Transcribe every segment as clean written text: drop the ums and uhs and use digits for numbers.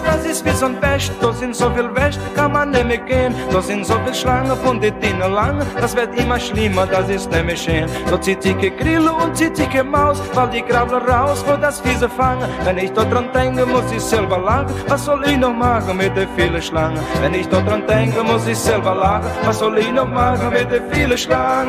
Das ist wie so ein Best, da sind so viel Wäsche, kann man nicht mehr gehen. Da sind so viel Schlangen von den Tinnen lang, das wird immer schlimmer, das ist nicht mehr schön. Da zieht sich Grille und zieht sich Maus, weil die Krabbler raus, wo das Fiese fangen. Wenn ich da dran denke, muss ich selber lachen, was soll ich noch machen mit den vielen Schlangen? Wenn ich da dran denke, muss ich selber lachen, was soll ich noch machen mit den vielen Schlangen?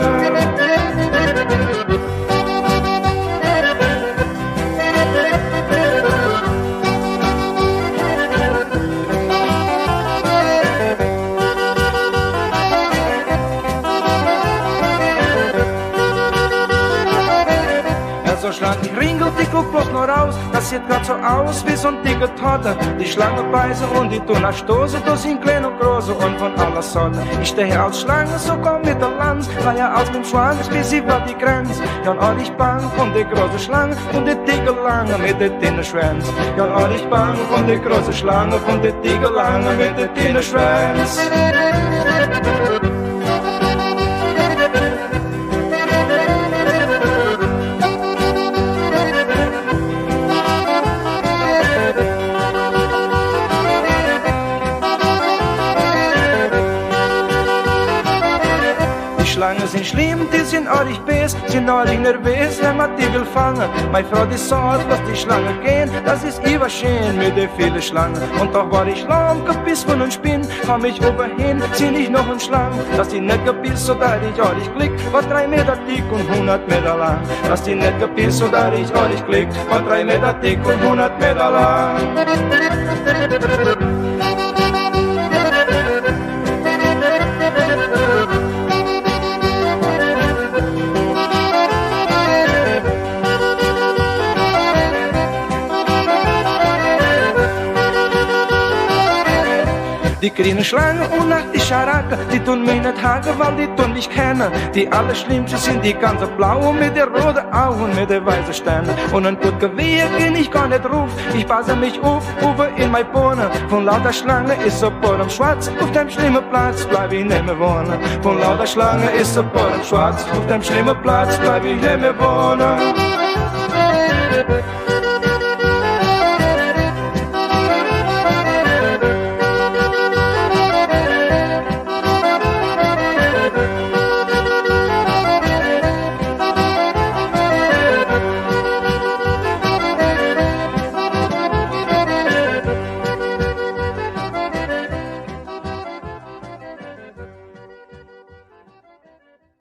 So schlank, ich ringel, die guck bloß noch raus. Das sieht grad so aus wie so ein dicker Torte. Die Schlange beißen und die tun stoßen. Da sind kleine und große und von aller Sorte. Ich stehe als Schlange, sogar mit der Lanz. Leier aus dem Schwanz, bis sie war die Grenze. Ja, und all ich bang von der großen Schlange, von der dicke Lange mit der dünnen Schwanz. Ja, und all ich bang von der großen Schlange, von der dicke Lange mit der dünnen Schwanz. Die Schlangen sind schlimm, die sind ordentlich bes, sind ordentlich nervös, wenn man die will fangen. Meine Frau, die sagt, lass die Schlange gehen, das ist überschön mit den vielen Schlangen. Und doch war ich lang gebissen von einem Spinn, komm ich oberhin, zieh ich noch einen Schlang. Dass die nicht gebissen, so da ich ordentlich klick, war 3 Meter dick und 100 Meter lang. Dass die nicht gebissen, so da ich ordentlich klick, war 3 Meter dick und 100 Meter lang. Die grüne Schlange und nach die Scharake, die tun mich nicht haken, weil die tun mich kennen. Die allerschlimmsten sind die ganze blauen mit der roten Augen, mit der weißen Sterne. Und ein gut Gewehr geh ich gar nicht ruf, ich passe mich auf, in mein Bohnen. Von lauter Schlange ist so Boden schwarz, auf dem schlimmen Platz bleib ich nicht mehr wohnen. Von lauter Schlange ist so Boden schwarz, auf dem schlimmen Platz bleib ich nicht mehr wohnen.